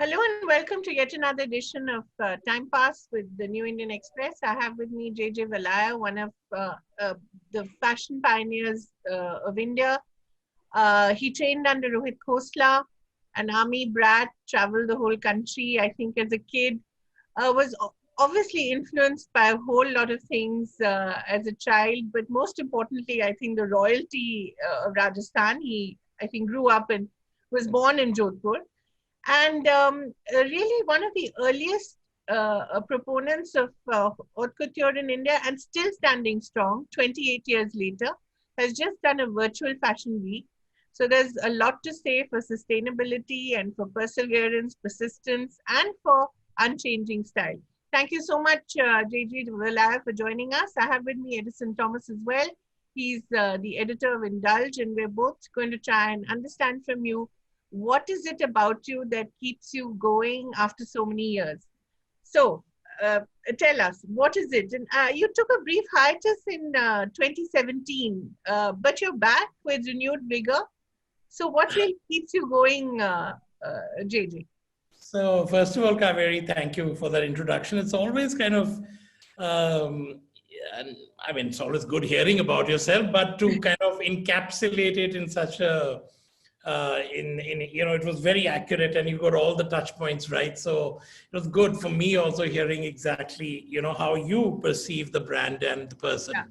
Hello and welcome to yet another edition of Time Pass with the New Indian Express. I have with me JJ Valaya, one of the fashion pioneers of India. He trained under Rohit Khosla, an army brat, traveled the whole country, I think, as a kid. Was obviously influenced by a whole lot of things as a child, but most importantly, I think the royalty of Rajasthan. He, I think, grew up and was born in Jodhpur and really one of the earliest proponents of haute couture in India and still standing strong 28 years later, has just done a virtual fashion week. So there's a lot to say for sustainability and for perseverance, persistence, and for unchanging style. Thank you so much, JJ Valaya, for joining us. I have with me Edison Thomas as well. He's the editor of Indulge, and we're both going to try and understand from you what is it about you that keeps you going after so many years? So, tell us, what is it? And you took a brief hiatus in 2017, but you're back with renewed vigor. So, what really keeps you going, JJ? So, first of all, Kaveri, thank you for that introduction. It's always kind of, I mean, it's always good hearing about yourself, but to kind of encapsulate it in such a it was very accurate and you got all the touch points right. So it was good for me also hearing exactly, how you perceive the brand and the person. Yeah.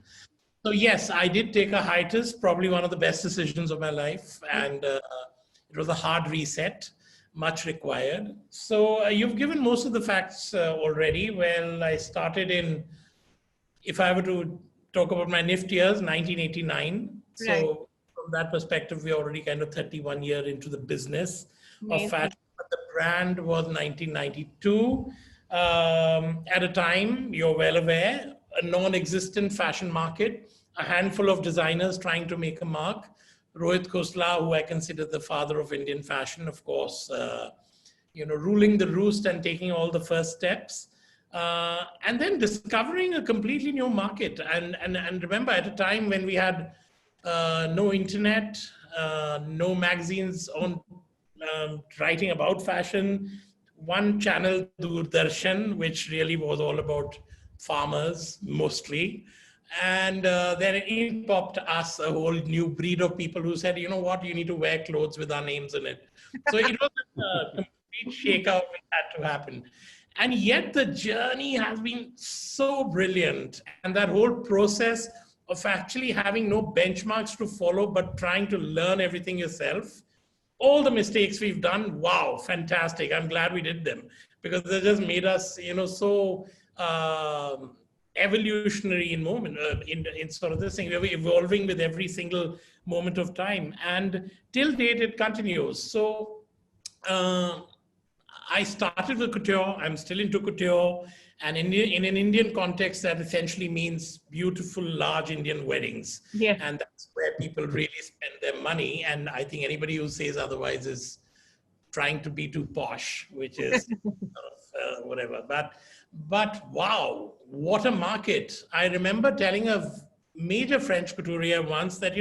So yes, I did take a hiatus, probably one of the best decisions of my life. And it was a hard reset, much required. So you've given most of the facts already. Well, I started if I were to talk about my NIFT years, 1989. Right. So from that perspective, we're already kind of 31 years into the business of fashion. But the brand was 1992. At a time, you're well aware, a non-existent fashion market, a handful of designers trying to make a mark. Rohit Khosla, who I consider the father of Indian fashion, of course, ruling the roost and taking all the first steps. And then discovering a completely new market. And remember, at a time when we had no internet, no magazines on writing about fashion, one channel, Doordarshan, which really was all about farmers mostly. And then in popped us a whole new breed of people who said, you know what, you need to wear clothes with our names in it. So it was a complete shakeout which had to happen. And yet the journey has been so brilliant. And that whole process of actually having no benchmarks to follow, but trying to learn everything yourself. All the mistakes we've done, wow, fantastic. I'm glad we did them because they just made us, so evolutionary in moment, in sort of this thing. We're evolving with every single moment of time. And till date, it continues. So I started with couture. I'm still into couture. And in an Indian context, that essentially means beautiful, large Indian weddings. Yeah. And that's where people really spend their money. And I think anybody who says otherwise is trying to be too posh, which is sort of, whatever. But wow, what a market. I remember telling a major French couturier once that,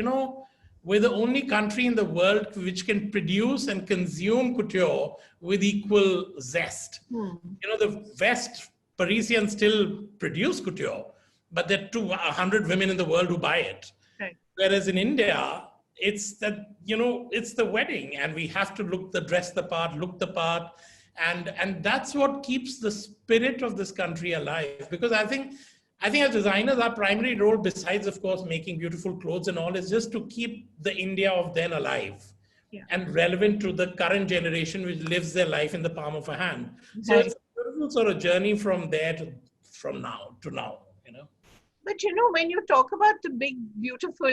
we're the only country in the world which can produce and consume couture with equal zest. The West, Parisians still produce couture, but there are 200 women in the world who buy it. Right. Whereas in India, it's that, it's the wedding and we have to dress the part, look the part. And that's what keeps the spirit of this country alive. Because I think as designers, our primary role, besides, of course, making beautiful clothes and all, is just to keep the India of then alive. Yeah. And relevant to the current generation, which lives their life in the palm of a hand. So it's a beautiful sort of journey from there from now to now, But when you talk about the big, beautiful,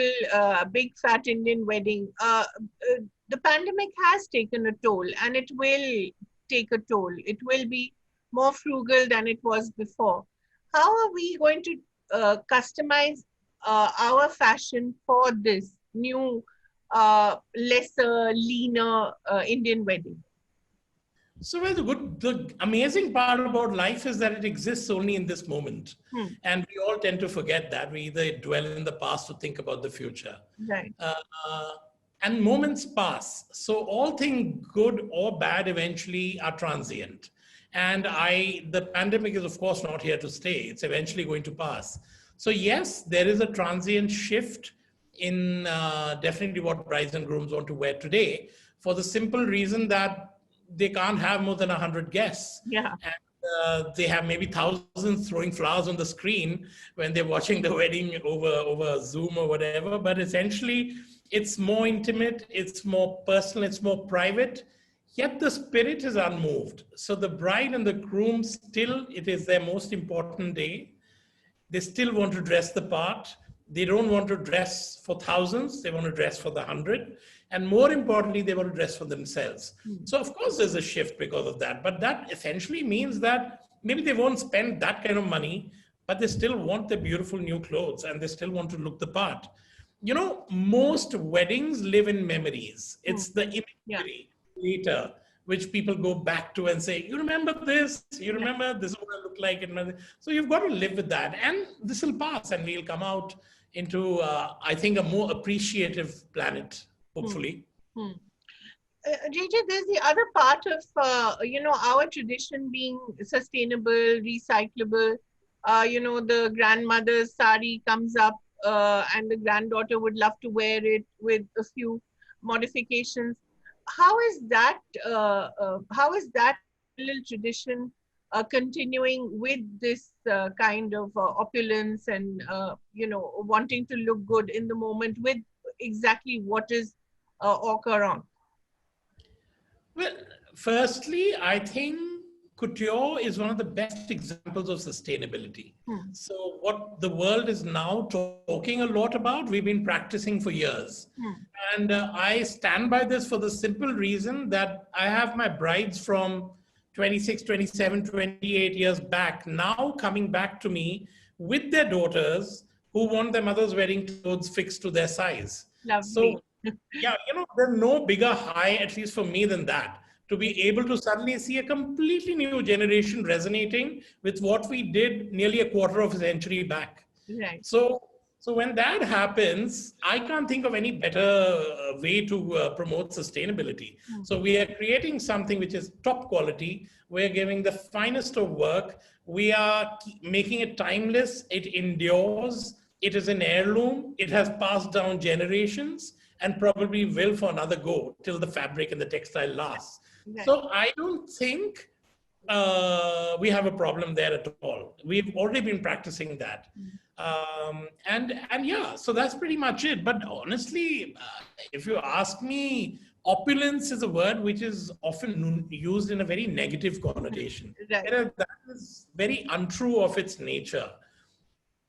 big fat Indian wedding, the pandemic has taken a toll and it will take a toll. It will be more frugal than it was before. How are we going to customize our fashion for this new, lesser, leaner Indian wedding? So the amazing part about life is that it exists only in this moment. And we all tend to forget that. We either dwell in the past or think about the future. Right. and moments pass. So all things good or bad eventually are transient. And the pandemic is of course not here to stay. It's eventually going to pass. So yes, there is a transient shift in definitely what brides and grooms want to wear today, for the simple reason that they can't have more than 100 guests. Yeah. And they have maybe thousands throwing flowers on the screen when they're watching the wedding over Zoom or whatever. But essentially, it's more intimate, it's more personal, it's more private. Yet the spirit is unmoved. So the bride and the groom still, it is their most important day. They still want to dress the part. They don't want to dress for thousands. They want to dress for the 100. And more importantly, they want to dress for themselves. So of course there's a shift because of that. But that essentially means that maybe they won't spend that kind of money, but they still want the beautiful new clothes and they still want to look the part. You know, most weddings live in memories. It's the Yeah. imagery later which people go back to and say, you remember this, you remember this is what I look like. So you've got to live with that. And this will pass and we'll come out into, I think, a more appreciative planet, hopefully. JJ, there's the other part of, our tradition being sustainable, recyclable. The grandmother's sari comes up and the granddaughter would love to wear it with a few modifications. How is that little tradition continuing with this kind of opulence and, wanting to look good in the moment with exactly what is au courant? Well, firstly, I think couture is one of the best examples of sustainability. So what the world is now talking a lot about, we've been practicing for years. And I stand by this for the simple reason that I have my brides from 26, 27, 28 years back now coming back to me with their daughters who want their mother's wedding clothes fixed to their size. Lovely. So yeah, there's no bigger high, at least for me, than that. To be able to suddenly see a completely new generation resonating with what we did nearly a quarter of a century back. Right. So when that happens, I can't think of any better way to promote sustainability. So we are creating something which is top quality. We're giving the finest of work. We are making it timeless. It endures. It is an heirloom. It has passed down generations and probably will for another go till the fabric and the textile lasts. Right. So I don't think we have a problem there at all. We've already been practicing that. And yeah, so that's pretty much it. But honestly, if you ask me, opulence is a word which is often used in a very negative connotation. Right. That is very untrue of its nature.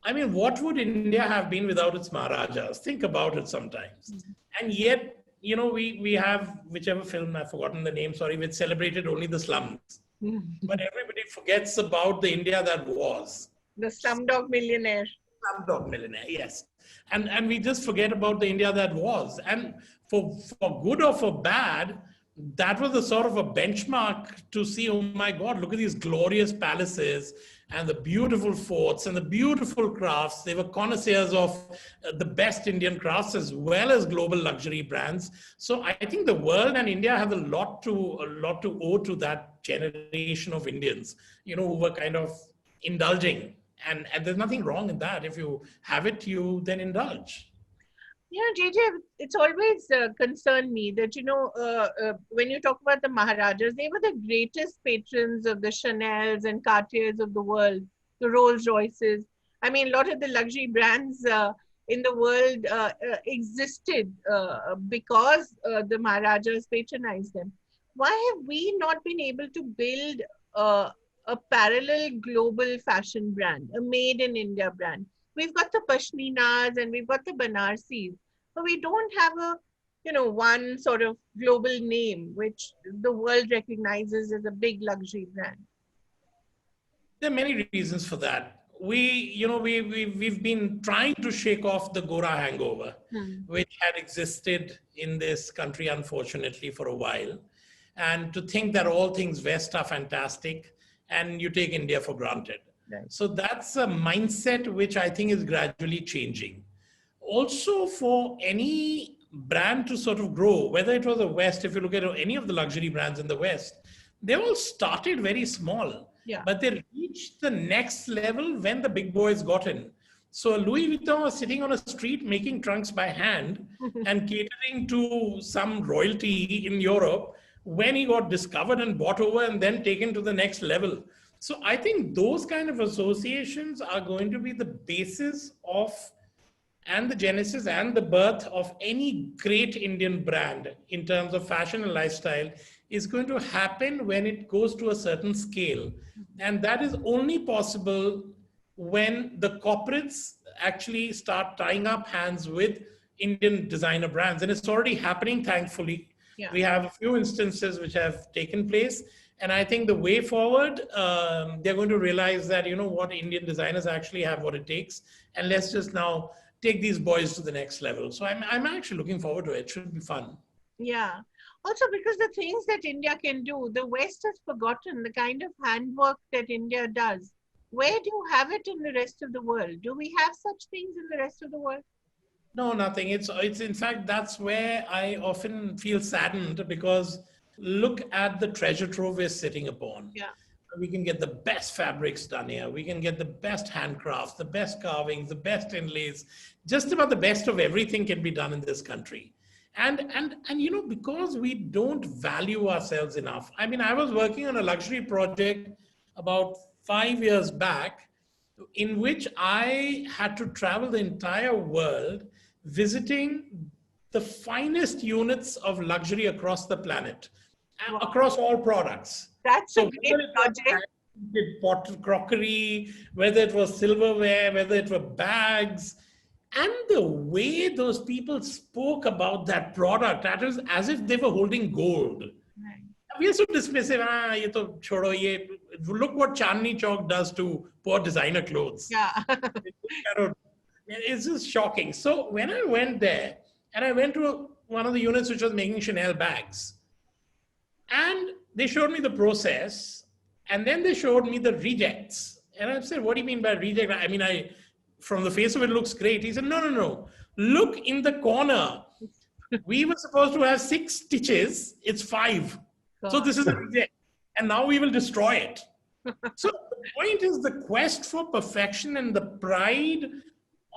I mean, what would India have been without its Maharajas? Think about it sometimes. And yet, we have whichever film, I've forgotten the name, sorry, which celebrated only the slums. But everybody forgets about the India that was. The Slumdog Millionaire. Slumdog Millionaire, yes. And we just forget about the India that was. And for good or for bad, that was a sort of a benchmark to see, oh my God, look at these glorious palaces and the beautiful forts and the beautiful crafts. They were connoisseurs of the best Indian crafts as well as global luxury brands. So I think the world and India have a lot to owe to that generation of Indians, who were kind of indulging. And there's nothing wrong in that. If you have it, you then indulge. Yeah, JJ, it's always concerned me that, when you talk about the Maharajas, they were the greatest patrons of the Chanels and Cartiers of the world, the Rolls Royces. I mean, a lot of the luxury brands in the world existed because the Maharajas patronized them. Why have we not been able to build a parallel global fashion brand, a made in India brand? We've got the Pashminas and we've got the Banarsis, but we don't have one sort of global name which the world recognizes as a big luxury brand. There are many reasons for that. We've been trying to shake off the Gora hangover, which had existed in this country, unfortunately, for a while. And to think that all things West are fantastic and you take India for granted. Right. So that's a mindset which I think is gradually changing. Also, for any brand to sort of grow, whether it was the West, if you look at any of the luxury brands in the West, they all started very small, Yeah. but they reached the next level when the big boys got in. So Louis Vuitton was sitting on a street making trunks by hand and catering to some royalty in Europe when he got discovered and bought over and then taken to the next level. So I think those kind of associations are going to be the basis of and the genesis and the birth of any great Indian brand in terms of fashion and lifestyle is going to happen when it goes to a certain scale. And that is only possible when the corporates actually start tying up hands with Indian designer brands. And it's already happening, thankfully. Yeah. We have a few instances which have taken place. And I think the way forward, they're going to realize that, you know what, Indian designers actually have what it takes. And let's just now take these boys to the next level. So I'm actually looking forward to it. It should be fun. Yeah. Also, because the things that India can do, the West has forgotten the kind of handwork that India does. Where do you have it in the rest of the world? Do we have such things in the rest of the world? No, nothing. It's in fact, that's where I often feel saddened because look at the treasure trove we're sitting upon. Yeah. We can get the best fabrics done here. We can get the best handcrafts, the best carvings, the best inlays. Just about the best of everything can be done in this country. And you know, because we don't value ourselves enough. I mean, I was working on a luxury project about 5 years back in which I had to travel the entire world visiting the finest units of luxury across the planet, Wow. across all products. That's So a great project. pot crockery, whether it was silverware, whether it were bags, and the way those people spoke about that product, that is as if they were holding gold. Right. We are so dismissive. Ah, ye to chodo, ye. Look what Chandni Chowk does to poor designer clothes. Yeah. It's just shocking. So when I went there, and I went to one of the units which was making Chanel bags, and they showed me the process, and then they showed me the rejects. And I said, what do you mean by reject? I mean, from the face of it looks great. He said, no, no, no. Look in the corner. We were supposed to have 6 stitches. It's 5. So this is a reject. And now we will destroy it. So the point is the quest for perfection and the pride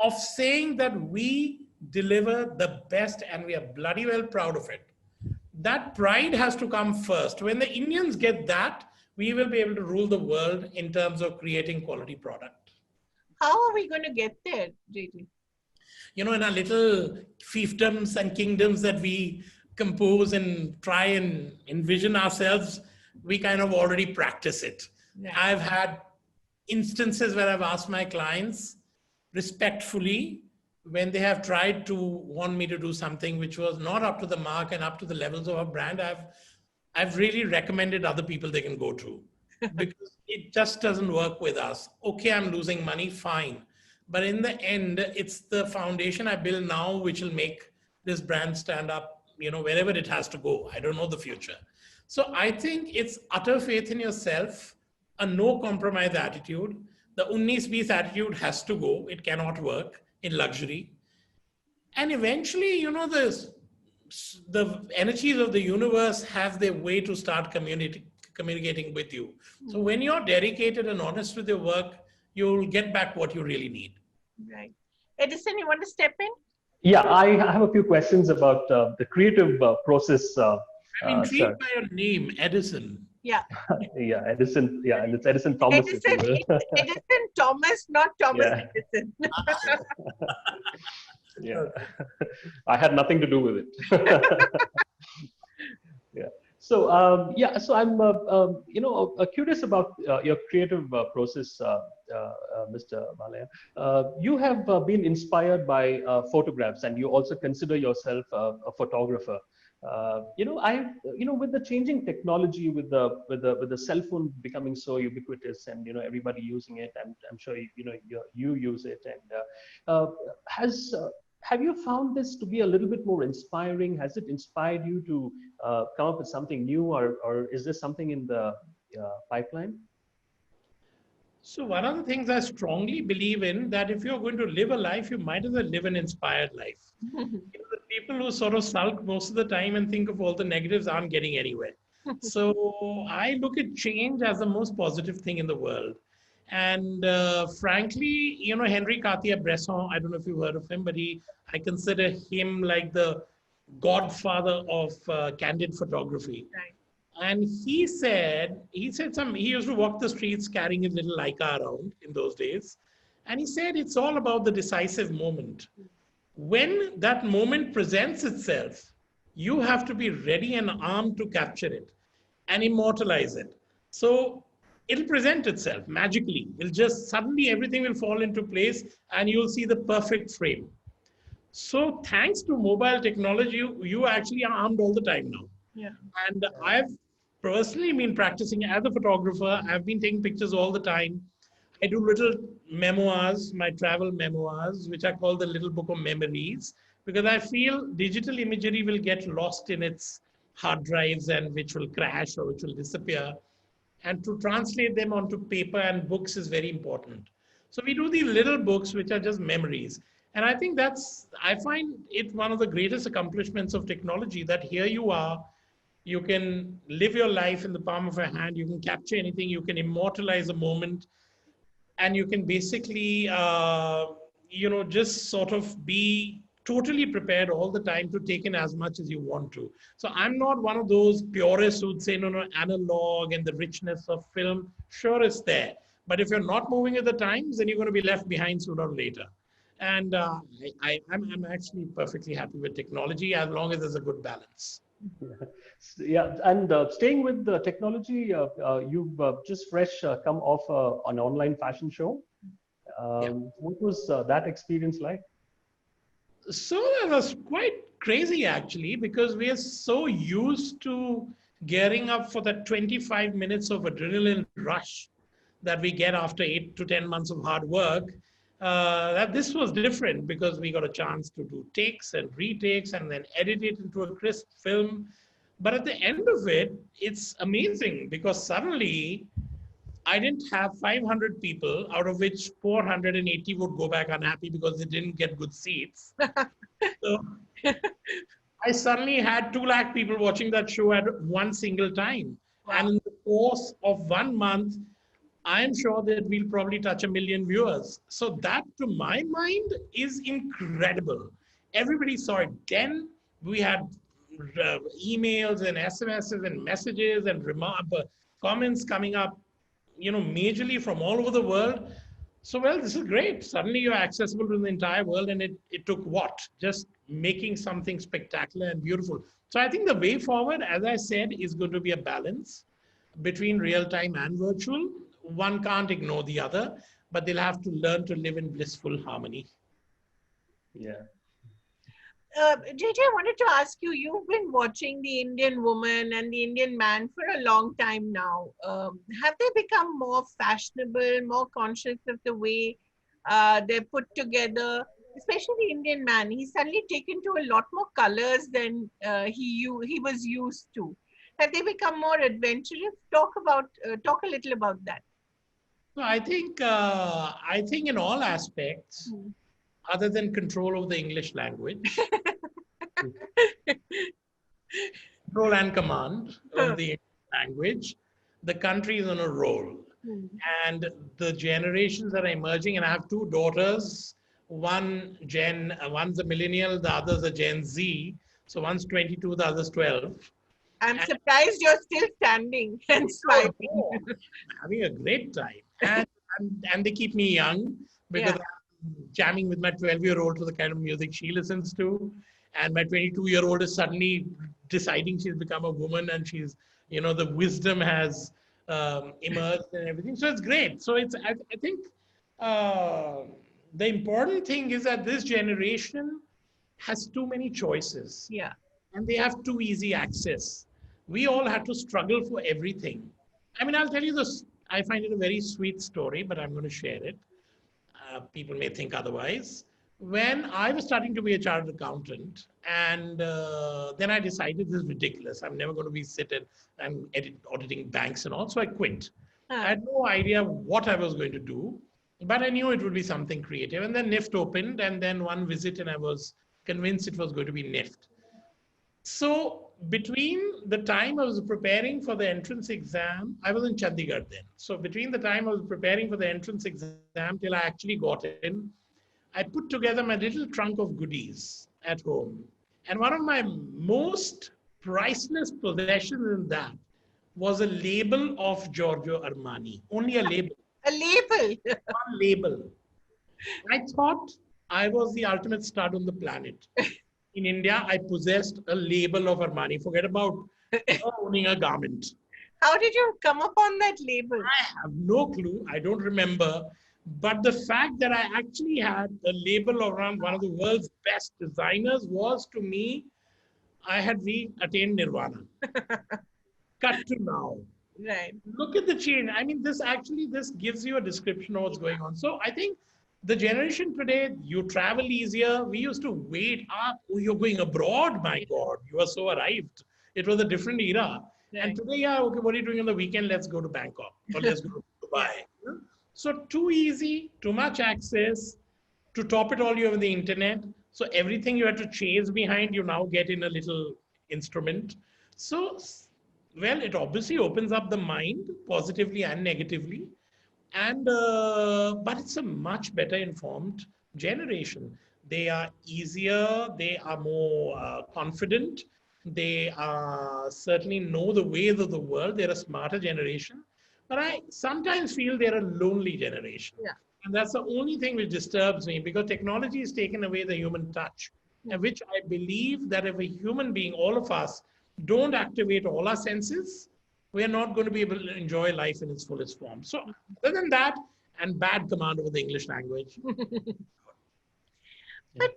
of saying that we deliver the best and we are bloody well proud of it. That pride has to come first. When the Indians get that, we will be able to rule the world in terms of creating quality product. How are we going to get there, JT? You know, in our little fiefdoms and kingdoms that we compose and try and envision ourselves, we kind of already practice it. Yeah. I've had instances where I've asked my clients respectfully when they have tried to want me to do something which was not up to the mark and up to the levels of a brand, I've really recommended other people they can go to because it just doesn't work with us. Okay, I'm losing money, fine. But in the end, it's the foundation I build now which will make this brand stand up, you know, wherever it has to go. I don't know the future. So I think it's utter faith in yourself, a no compromise attitude. The 19-20 attitude has to go. It cannot work in luxury. And eventually, you know, the energies of the universe have their way to start communicating with you. So when you're dedicated and honest with your work, you'll get back what you really need. Right. Edison, you want to step in? Yeah, I have a few questions about the creative process. I'm intrigued sir. by your name, Edison. Yeah. Yeah, Edison. Yeah, and it's Edison Thomas. Edison, Edison Thomas, not Thomas Yeah. Edison. Yeah, I had nothing to do with it. Yeah. So yeah, so I'm you know curious about your creative process, Mr. Valaya. You have been inspired by photographs, and you also consider yourself a photographer. You know, with the changing technology, with the cell phone becoming so ubiquitous, and you know everybody using it, and I'm sure you use it. And have you found this to be a little bit more inspiring? Has it inspired you to come up with something new, or is this something in the pipeline? So one of the things I strongly believe in, that if you're going to live a life, you might as well live an inspired life. You know, the people who sort of sulk most of the time and think of all the negatives aren't getting anywhere. So I look at change as the most positive thing in the world. And frankly, you know, Henri Cartier-Bresson, I don't know if you've heard of him, but I consider him like the godfather of candid photography. Right. And he used to walk the streets carrying his little Leica around in those days. And he said, it's all about the decisive moment. When that moment presents itself, you have to be ready and armed to capture it and immortalize it. So it'll present itself magically. It'll just suddenly everything will fall into place and you'll see the perfect frame. So thanks to mobile technology, you actually are armed all the time now. Yeah. And I've personally been practicing as a photographer. I've been taking pictures all the time. I do little memoirs, my travel memoirs, which I call the little book of memories, because I feel digital imagery will get lost in its hard drives and which will crash or which will disappear. And to translate them onto paper and books is very important. So we do these little books, which are just memories. And I think I find it one of the greatest accomplishments of technology, that here you are, you can live your life in the palm of a hand, you can capture anything, you can immortalize a moment, and you can basically, just sort of be totally prepared all the time to take in as much as you want to. So I'm not one of those purists who'd say, no, no, analog and the richness of film, sure it's there. But if you're not moving with the times, then you're going to be left behind sooner or later. And I'm actually perfectly happy with technology as long as there's a good balance. Yeah, and staying with the technology, you've just fresh come off an online fashion show. What was that experience like? So that was quite crazy actually, because we are so used to gearing up for that 25 minutes of adrenaline rush that we get after 8 to 10 months of hard work. That this was different because we got a chance to do takes and retakes and then edit it into a crisp film. But at the end of it, it's amazing because suddenly I didn't have 500 people, out of which 480 would go back unhappy because they didn't get good seats. So I suddenly had 2 lakh people watching that show at one single time. Wow. And in the course of 1 month, I'm sure that we'll probably touch 1 million viewers. So that, to my mind, is incredible. Everybody saw it. Then we had emails and SMSs and messages and comments coming up, majorly from all over the world. So, well, this is great. Suddenly you're accessible to the entire world, and it took what? Just making something spectacular and beautiful. So I think the way forward, as I said, is going to be a balance between real time and virtual. One can't ignore the other, but they'll have to learn to live in blissful harmony. Yeah. JJ, I wanted to ask you, you've been watching the Indian woman and the Indian man for a long time now. Have they become more fashionable, more conscious of the way they're put together? Especially the Indian man, he's suddenly taken to a lot more colors than he was used to. Have they become more adventurous? Talk a little about that. So I think in all aspects, other than control of the English language, control and command of the language, the country is on a roll. And the generations that are emerging, and I have 2 daughters, one's a millennial, the other's a Gen Z. So one's 22, the other's 12. I'm surprised you're still standing and smiling. I'm having a great time. And they keep me young because I'm jamming with my 12-year-old to the kind of music she listens to. And my 22-year-old is suddenly deciding she's become a woman, and she's, the wisdom has emerged and everything. So it's great. So I think the important thing is that this generation has too many choices. Yeah. And they have too easy access. We all had to struggle for everything. I mean, I'll tell you this. I find it a very sweet story, but I'm going to share it. People may think otherwise. When I was starting to be a chartered accountant, and then I decided this is ridiculous. I'm never going to be sitting and auditing banks and all, so I quit. I had no idea what I was going to do, but I knew it would be something creative. And then NIFT opened, and then one visit, and I was convinced it was going to be NIFT. So between the time I was preparing for the entrance exam, I was in Chandigarh then. So between the time I was preparing for the entrance exam till I actually got in, I put together my little trunk of goodies at home. And one of my most priceless possessions in that was a label of Giorgio Armani. Only a label. A label. One label. I thought I was the ultimate stud on the planet. In India, I possessed a label of Armani. Forget about owning a garment. How did you come upon that label? I have no clue. I don't remember. But the fact that I actually had a label around one of the world's best designers was, to me, I had attained nirvana. Cut to now. Right. Look at the change. I mean, this gives you a description of what's going on. So I think the generation today, you travel easier. We used to wait up. Oh, you're going abroad. My God, you are so arrived. It was a different era. Right. And today, yeah, okay, what are you doing on the weekend? Let's go to Bangkok or let's go to Dubai. So too easy, too much access. To top it all, you have the internet. So everything you had to chase behind, you now get in a little instrument. So, well, it obviously opens up the mind positively and negatively. And but it's a much better informed generation. They are easier, they are more confident, they certainly know the ways of the world. They're a smarter generation, but I sometimes feel they're a lonely generation. Yeah. And that's the only thing which disturbs me, because technology has taken away the human touch, and which I believe that if a human being, all of us, don't activate all our senses, we are not going to be able to enjoy life in its fullest form. So other than that, and bad command over the English language. But,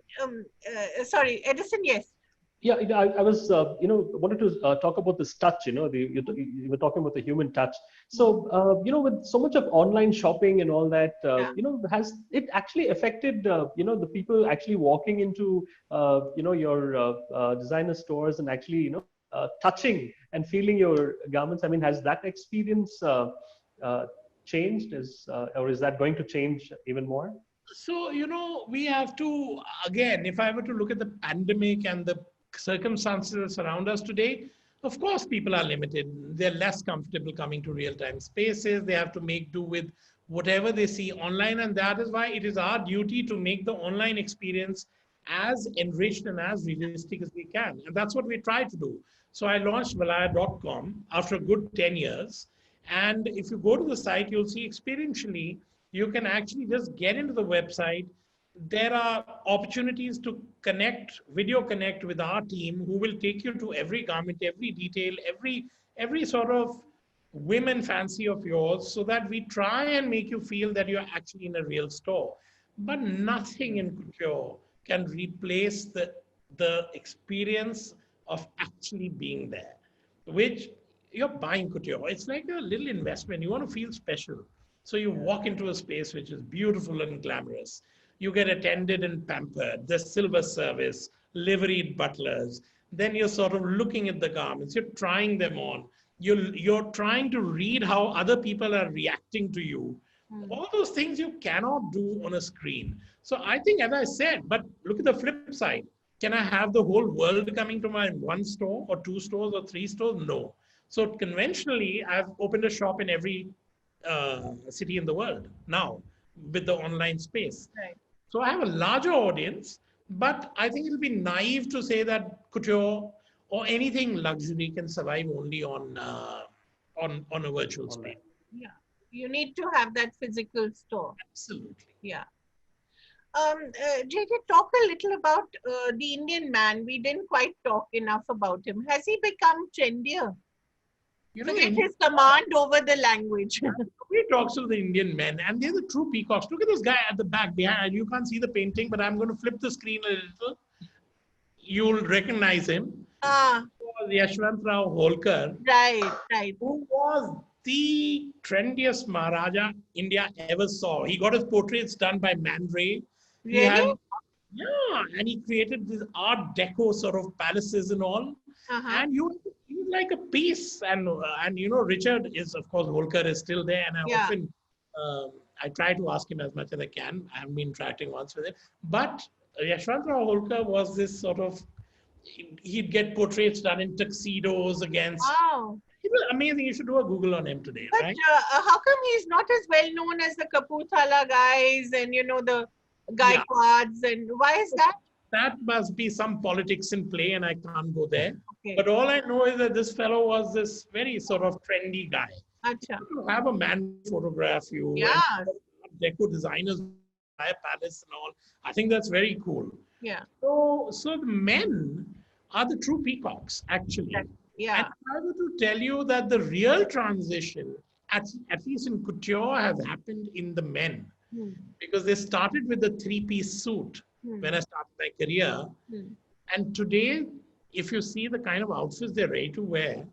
sorry, Edison, yes. Yeah, I was, wanted to talk about this touch, you were talking about the human touch. So, with so much of online shopping and all that, has it actually affected, the people actually walking into, your designer stores and actually, touching and feeling your garments? I mean, has that experience changed? Or is that going to change even more? So, we have to, again, if I were to look at the pandemic and the circumstances that surround us today, of course, people are limited. They're less comfortable coming to real-time spaces. They have to make do with whatever they see online. And that is why it is our duty to make the online experience as enriched and as realistic as we can. And that's what we try to do. So I launched Valaya.com after a good 10 years. And if you go to the site, you'll see experientially, you can actually just get into the website. There are opportunities to video connect with our team, who will take you to every garment, every detail, every sort of whim and fancy of yours, so that we try and make you feel that you're actually in a real store. But nothing in couture can replace the experience of actually being there, which you're buying couture. It's like a little investment. You want to feel special. So you walk into a space which is beautiful and glamorous. You get attended and pampered. There's silver service, liveried butlers. Then you're sort of looking at the garments. You're trying them on. You're trying to read how other people are reacting to you. All those things you cannot do on a screen. So I think, as I said, but look at the flip side. Can I have the whole world coming to my one store or two stores or three stores? No. So conventionally, I've opened a shop in every city in the world now with the online space. Right. So I have a larger audience, but I think it'll be naive to say that couture or anything luxury can survive only on a virtual space. Yeah, you need to have that physical store. Absolutely. Yeah. JJ, talk a little about the Indian man. We didn't quite talk enough about him. Has he become trendier? Forget his command over the language. He talks to the Indian men, and they're the true peacocks. Look at this guy at the back behind. You can't see the painting, but I'm going to flip the screen a little. You'll recognize him. Yashwant Rao Holkar. Right. Who was the trendiest Maharaja India ever saw. He got his portraits done by Man Ray. Really? And he created this Art Deco sort of palaces and all. And you like a piece. And you know, Richard is, of course, Holker is still there. And I Yeah. often, I try to ask him as much as I can. I haven't been interacting once with him. But Yashwantrao Holker was this sort of, he'd get portraits done in tuxedos against. Wow. It was amazing. You should do a Google on him today, But right? how come he's not as well known as the Kapurthala guys and, you know, the Yeah. Gaikwads? And why is that? That must be some politics in play, and I can't go there. Okay. But all I know is that this fellow was this very sort of trendy guy. Acha. To have a man photograph you, Yeah. and deco designers, buy a palace and all. I think that's very cool. Yeah. So the men are the true peacocks, actually. Yeah. And if I were to tell you that the real transition, at least in couture, has happened in the men, because they started with the three-piece suit when I started my career. And today, if you see the kind of outfits they're ready to wear,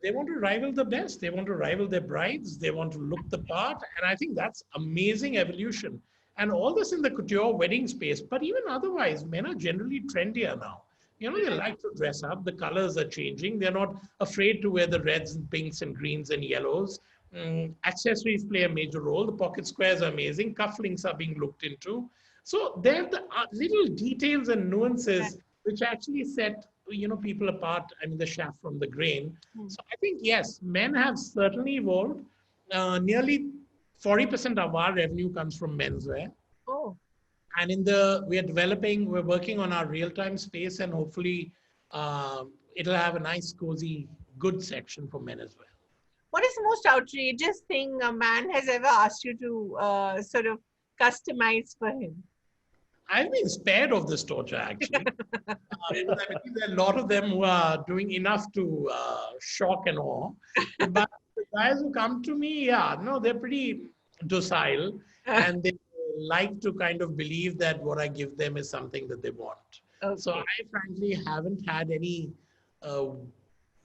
they want to rival the best. They want to rival their brides. They want to look the part. And I think that's amazing evolution. And all this in the couture wedding space. But even otherwise, men are generally trendier now. You know, they like to dress up. The colors are changing. They're not afraid to wear the reds and pinks and greens and yellows. Accessories play a major role. The pocket squares are amazing. Cufflinks are being looked into. So there are the little details and nuances which actually set, you know, people apart. I mean, the shaft from the grain. So I think, yes, men have certainly evolved. Nearly 40% of our revenue comes from menswear. Oh. And we're working on our real-time space, and hopefully it'll have a nice, cozy, good section for men as well. What is the most outrageous thing a man has ever asked you to sort of customize for him? I've been spared of this torture, actually. I believe there are a lot of them who are doing enough to shock and awe. But the guys who come to me, they're pretty docile, and they like to kind of believe that what I give them is something that they want. Okay. So I frankly haven't had any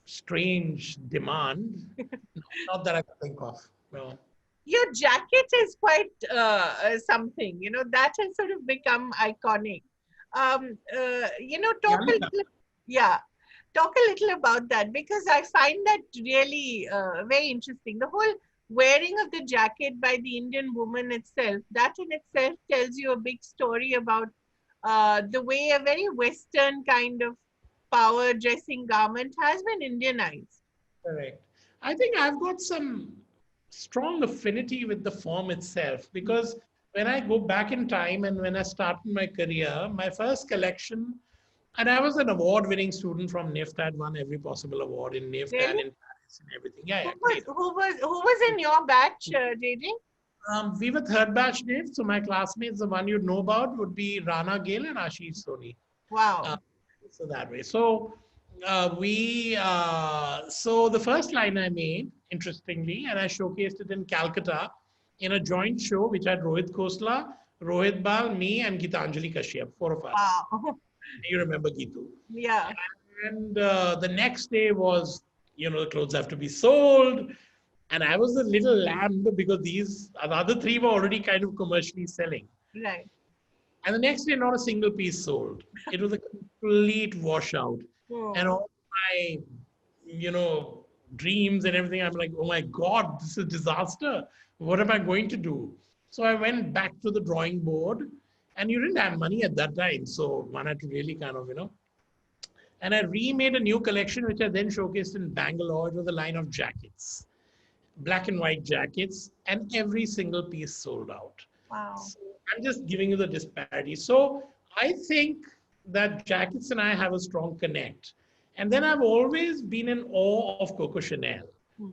strange demand. Not that I can think of. No. Your jacket is quite something, you know, that has sort of become iconic. You know, talk a little about that, because I find that really very interesting. The whole wearing of the jacket by the Indian woman itself, that in itself tells you a big story about the way a very Western kind of power dressing garment has been Indianized. Correct. I think I've got some strong affinity with the form itself, because when I go back in time and when I started my career, my first collection, and I was an award-winning student from NIFT. I'd won every possible award in NIFT and in Paris and everything. Who was in your batch, JJ? We were third batch NIFT, so my classmates, the one you'd know about, would be Rana Gill and Ashish Soni. Wow. So that way. So so the first line I made, interestingly, and I showcased it in Calcutta in a joint show which had Rohit Khosla, Rohit Bal, me, and Gitanjali Kashyap, 4 of us. Wow. You remember Gitu. Yeah. And the next day was, you know, the clothes have to be sold. And I was a little lamb because the other three were already kind of commercially selling. Right. And the next day, not a single piece sold. It was a complete washout. Oh. And all my, you know, dreams and everything, I'm like, oh my God, this is a disaster. What am I going to do? So I went back to the drawing board, and you didn't have money at that time. So one had to really kind of, you know, and I remade a new collection, which I then showcased in Bangalore. It was a line of jackets, black and white jackets, and every single piece sold out. Wow. So I'm just giving you the disparity. So I think that jackets and I have a strong connect. And then I've always been in awe of Coco Chanel,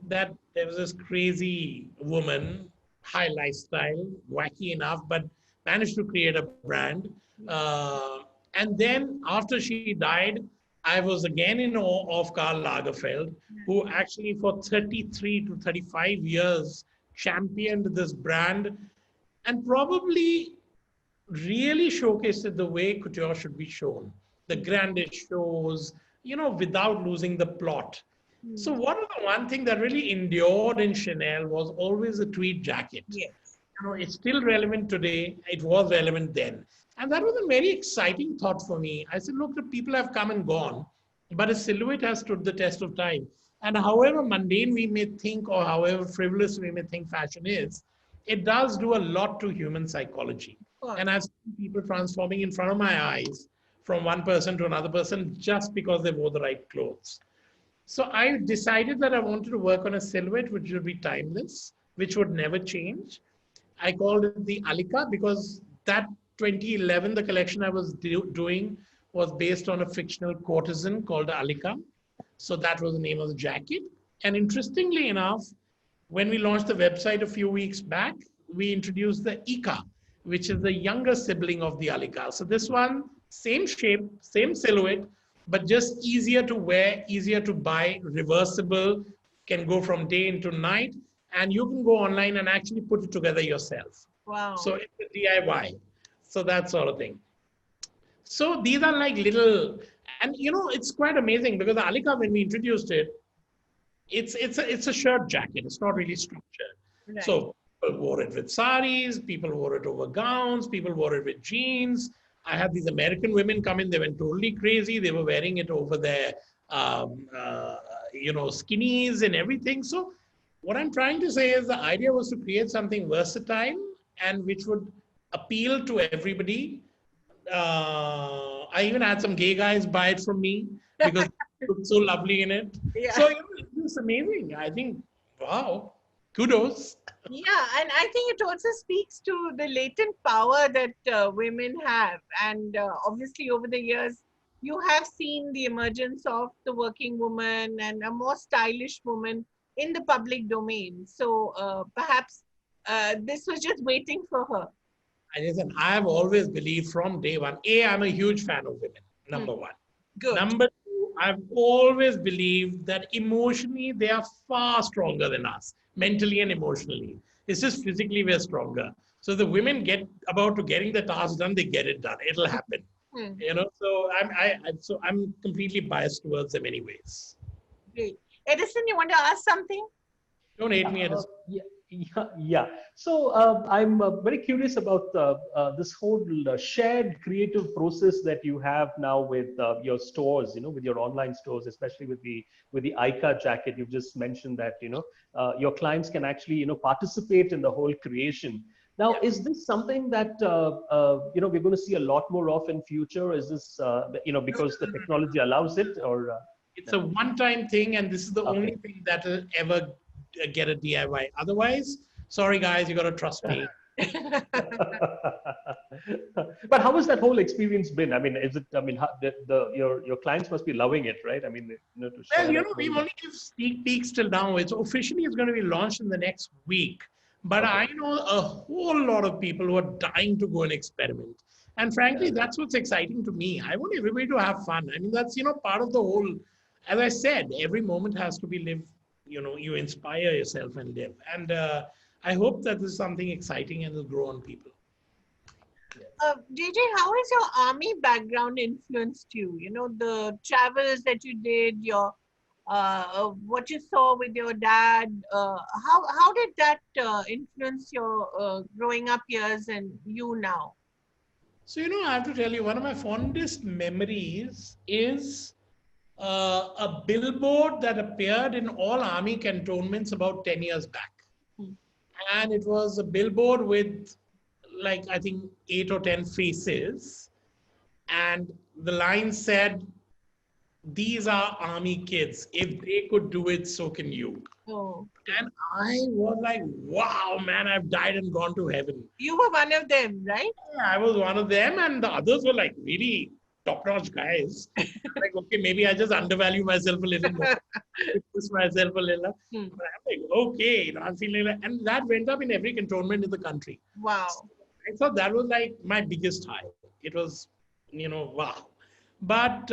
that there was this crazy woman, high lifestyle, wacky enough, but managed to create a brand. And then after she died, I was again in awe of Karl Lagerfeld, who actually for 33 to 35 years championed this brand and probably really showcased it the way couture should be shown. The grandest shows, you know, without losing the plot. So one thing that really endured in Chanel was always a tweed jacket. Yes. You know, it's still relevant today. It was relevant then. And that was a very exciting thought for me. I said, look, the people have come and gone. but a silhouette has stood the test of time. And however mundane we may think or however frivolous we may think fashion is, it does do a lot to human psychology. Of course. And I've seen people transforming in front of my eyes from one person to another person just because they wore the right clothes. So I decided that I wanted to work on a silhouette which would be timeless, which would never change. I called it the Alika because that 2011, the collection I was doing was based on a fictional courtesan called Alika. So that was the name of the jacket. And interestingly enough, when we launched the website a few weeks back, we introduced the Ika, which is the younger sibling of the Alika. So this one, same shape, same silhouette, but just easier to wear, easier to buy, reversible, can go from day into night, and you can go online and actually put it together yourself. Wow. So it's a DIY. So that sort of thing. So these are like little, and you know, it's quite amazing because the Alika, when we introduced it, it's a shirt jacket. It's not really structured. Right. So people wore it with saris, people wore it over gowns, people wore it with jeans. I had these American women come in, they went totally crazy. They were wearing it over their, skinnies and everything. So what I'm trying to say is the idea was to create something versatile and which would appeal to everybody. I even had some gay guys buy it from me because it looked so lovely in it. Yeah. So it's amazing. I think, wow, kudos. Yeah, and I think it also speaks to the latent power that women have. And obviously, over the years, you have seen the emergence of the working woman and a more stylish woman in the public domain. So perhaps this was just waiting for her. Listen, I have always believed from day one, I'm a huge fan of women, number one. Good. Number two, I've always believed that emotionally, they are far stronger than us, mentally and emotionally. It's just physically we're stronger. So the women get about to getting the task done, they get it done. It'll happen. So I'm completely biased towards them anyways. Great. Edison, you want to ask something? Don't hate me, Edison. Yeah. So I'm very curious about this whole shared creative process that you have now with your stores, with your online stores, especially with the ICA jacket. You've just mentioned that, your clients can actually, participate in the whole creation. Now, is this something that, we're going to see a lot more of in future? Is this, because the technology allows it, or? It's a one-time thing, and this is the only thing that will ever get a DIY. Otherwise, sorry guys, you got to trust me. But how has that whole experience been? I mean, is it? I mean, your clients must be loving it, right? I mean, to we only give sneak peeks till now. It's going to be launched in the next week. But I know a whole lot of people who are dying to go and experiment. And frankly, that's what's exciting to me. I want everybody to have fun. I mean, that's, part of the whole, as I said, every moment has to be lived, you inspire yourself and live. And I hope that this is something exciting and will grow on people. JJ, how has your army background influenced you? The travels that you did, your what you saw with your dad. How did that influence your growing up years and you now? So, I have to tell you, one of my fondest memories is a billboard that appeared in all army cantonments about 10 years back. And it was a billboard with, like, I think 8 or 10 faces. And the line said, "These are army kids. If they could do it, so can you." Oh. And I was like, wow, man, I've died and gone to heaven. You were one of them, right? Yeah, I was one of them, and the others were like really top-notch guys. Like, okay, maybe I just undervalue myself a little more. Push myself a little. But I'm like, okay, I'm feeling like, and that went up in every cantonment in the country. Wow. So I thought that was like my biggest high. It was, wow. But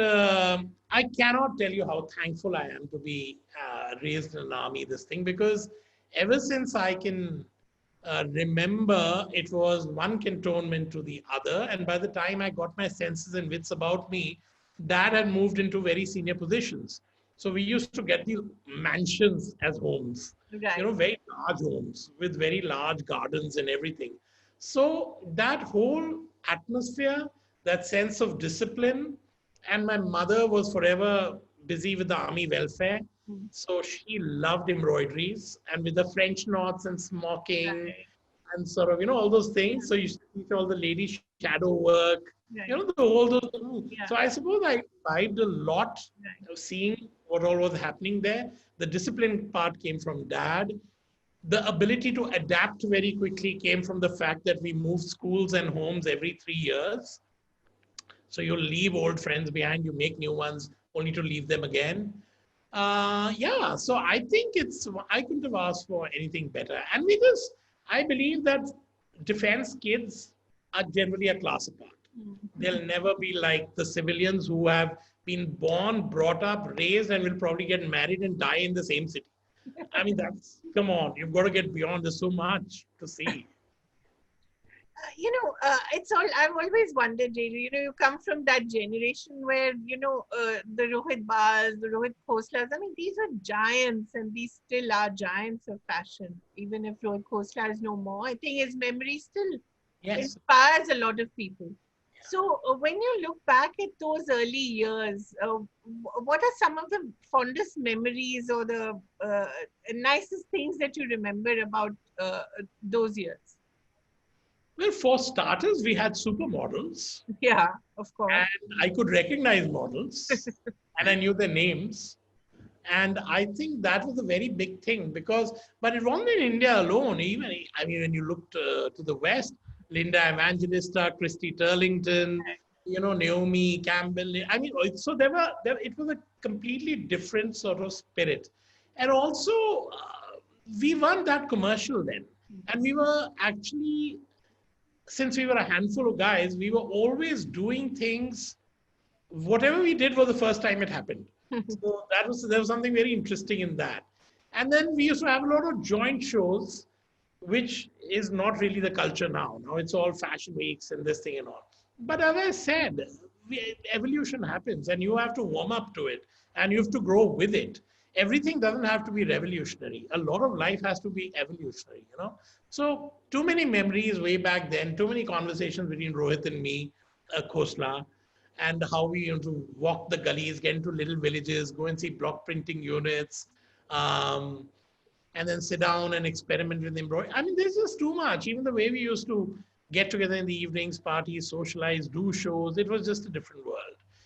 I cannot tell you how thankful I am to be raised in an army, this thing, because ever since I can remember, it was one cantonment to the other. And by the time I got my senses and wits about me, Dad had moved into very senior positions. So we used to get these mansions as homes, Right. Very large homes with very large gardens and everything. So that whole atmosphere, that sense of discipline, and my mother was forever busy with the army welfare. So she loved embroideries, and with the French knots and smocking Right. and sort of, all those things. So you used to teach all the lady shadow work, Right. all those. So Yeah. I suppose I imbibed a lot Right. of seeing what all was happening there. The discipline part came from dad. The ability to adapt very quickly came from the fact that we moved schools and homes every 3 years. So you leave old friends behind, you make new ones, only to leave them again. Yeah, so I think I couldn't have asked for anything better. And I believe that defense kids are generally a class apart. They'll never be like the civilians who have been born, brought up, raised, and will probably get married and die in the same city. I mean, come on, you've got to get beyond. There's so much to see. It's all, I've always wondered, JJ, you come from that generation where, the Rohit Bars, the Rohit Khoslas, I mean, these are giants and these still are giants of fashion. Even if Rohit Khosla is no more, I think his memory still Yes. inspires a lot of people. So when you look back at those early years, what are some of the fondest memories or the nicest things that you remember about those years? Well, for starters, we had supermodels, Yeah, of course. and I could recognize models, and I knew their names. And I think that was a very big thing but it wasn't in India alone. Even, I mean, when you looked to the West, Linda Evangelista, Christy Turlington, Naomi Campbell. I mean, so it was a completely different sort of spirit. And also, we weren't that commercial then. And we were actually, since we were a handful of guys, we were always doing things. Whatever we did was the first time it happened. So there was something very interesting in that. And then we used to have a lot of joint shows, which is not really the culture now. Now it's all fashion weeks and this thing and all. But as I said, evolution happens and you have to warm up to it and you have to grow with it. Everything doesn't have to be revolutionary. A lot of life has to be evolutionary. So too many memories way back then, too many conversations between Rohit and me, Khosla, and how we used to walk the gullies, get into little villages, go and see block printing units, um, and then sit down and experiment with embroidery. I mean, there's just too much. Even the way we used to get together in the evenings, parties, socialize, do shows, it was just a different world.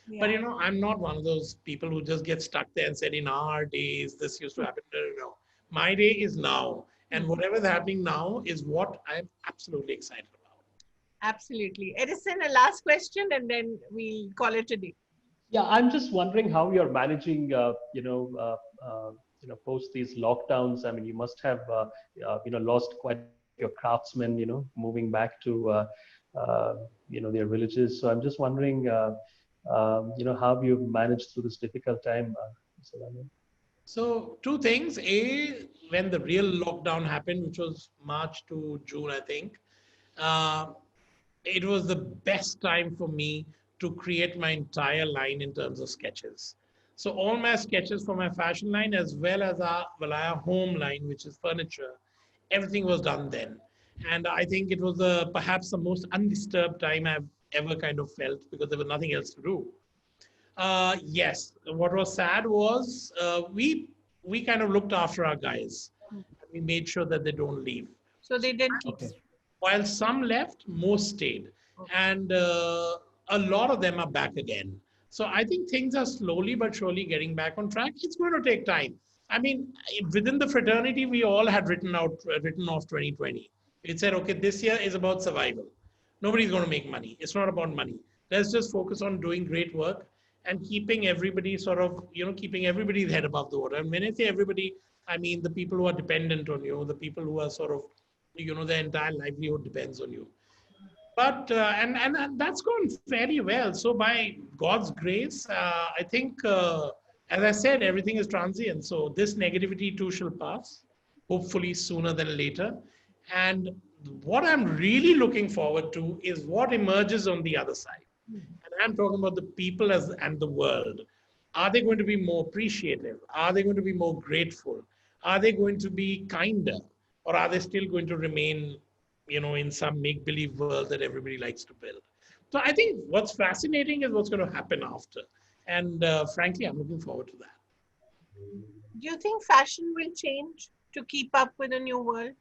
Yeah. But I'm not one of those people who just get stuck there and said, in our days, this used to happen. No. My day is now. And whatever's happening now is what I'm absolutely excited about. Absolutely. Edison, a last question and then we call it a day. Yeah, I'm just wondering how you're managing, post these lockdowns. I mean, you must have, lost quite a few of your craftsmen, moving back to, their villages. So I'm just wondering, how you've managed through this difficult time. So two things. A, when the real lockdown happened, which was March to June, I think, it was the best time for me to create my entire line in terms of sketches. So all my sketches for my fashion line, as well as our Valaya home line, which is furniture, everything was done then. And I think it was perhaps the most undisturbed time I've ever kind of felt because there was nothing else to do. Yes, what was sad was we kind of looked after our guys. We made sure that they don't leave. So they didn't keep. Okay. While some left, most stayed. And a lot of them are back again. So I think things are slowly but surely getting back on track. It's going to take time. I mean, within the fraternity, we all had written off 2020. It said, okay, this year is about survival. Nobody's going to make money. It's not about money. Let's just focus on doing great work and keeping everybody keeping everybody's head above the water. And when I say everybody, I mean the people who are dependent on you, the people who are sort of, their entire livelihood depends on you. But and that's gone very well. So by God's grace, I think, as I said, everything is transient. So this negativity too shall pass, hopefully sooner than later. And what I'm really looking forward to is what emerges on the other side. And I'm talking about the people and the world. Are they going to be more appreciative? Are they going to be more grateful? Are they going to be kinder? Or are they still going to remain, in some make-believe world that everybody likes to build? So I think what's fascinating is what's going to happen after. And frankly, I'm looking forward to that. Do you think fashion will change to keep up with the new world?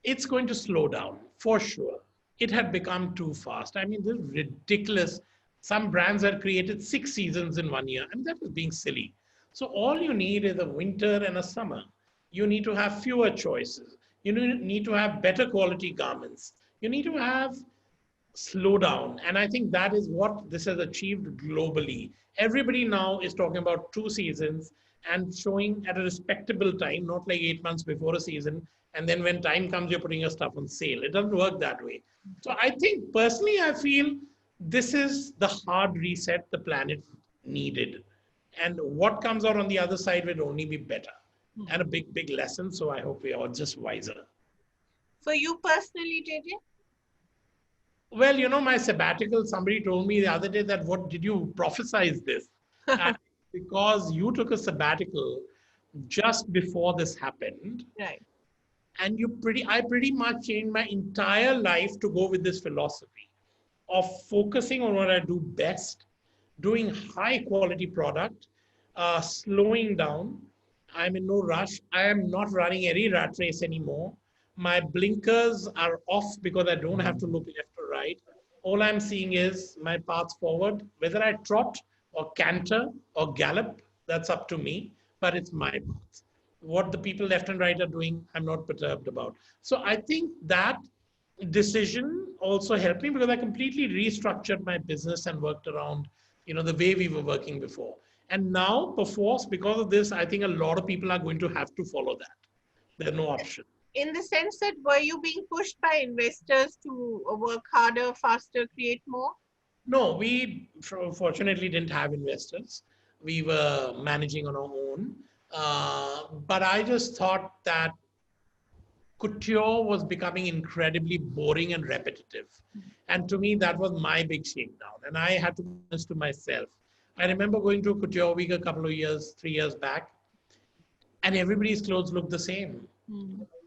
It's going to slow down for sure. It had become too fast. I mean, this is ridiculous. Some brands had created 6 seasons in 1 year. I mean, that was being silly. So all you need is a winter and a summer. You need to have fewer choices. You need to have better quality garments. You need to have slow down. And I think that is what this has achieved globally. Everybody now is talking about 2 seasons and showing at a respectable time, not like 8 months before a season. And then when time comes, you're putting your stuff on sale. It doesn't work that way. So I think personally, I feel this is the hard reset the planet needed. And what comes out on the other side will only be better and a big, big lesson. So I hope we are just wiser. For you personally, JJ? Well, my sabbatical, somebody told me the other day that what did you prophesize this? And because you took a sabbatical just before this happened, Right. and I pretty much changed my entire life to go with this philosophy of focusing on what I do best, doing high quality product, slowing down. I'm in no rush. I am not running any rat race anymore. My blinkers are off because I don't have to look left or right. All I'm seeing is my path forward. Whether I trot or canter or gallop, that's up to me, but it's my path. What the people left and right are doing, I'm not perturbed about. So I think that decision also helped me because I completely restructured my business and worked around, the way we were working before. And now, perforce, because of this, I think a lot of people are going to have to follow that. There's no option. In the sense that were you being pushed by investors to work harder, faster, create more? No, we fortunately didn't have investors. We were managing on our own. But I just thought that couture was becoming incredibly boring and repetitive. And to me, that was my big shakedown. And I had to be honest to myself. I remember going to a couture week a couple of years, 3 years back, and everybody's clothes looked the same.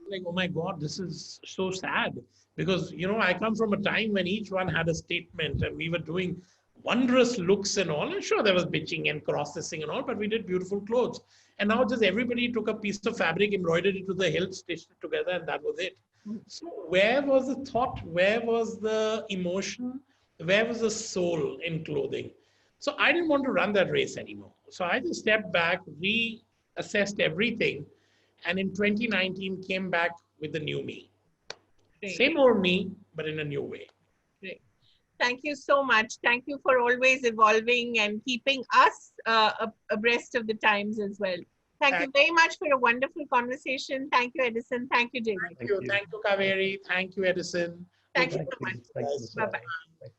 Like, oh my God, this is so sad. Because, I come from a time when each one had a statement and we were doing wondrous looks and all. And sure, there was bitching and cross-stitching and all, but we did beautiful clothes. And now just everybody took a piece of fabric, embroidered it to the hilt, stitched it together, and that was it. So where was the thought? Where was the emotion? Where was the soul in clothing? So I didn't want to run that race anymore. So I just stepped back, reassessed everything, and in 2019 came back with the new me. Great. Same old me, but in a new way. Great. Thank you so much. Thank you for always evolving and keeping us abreast of the times as well. Thank you very much for a wonderful conversation. Thank you, Edison. Thank you, Jamie. Thank you, Kaveri. Thank you, Edison. Thank you so much. Thank you. Bye-bye.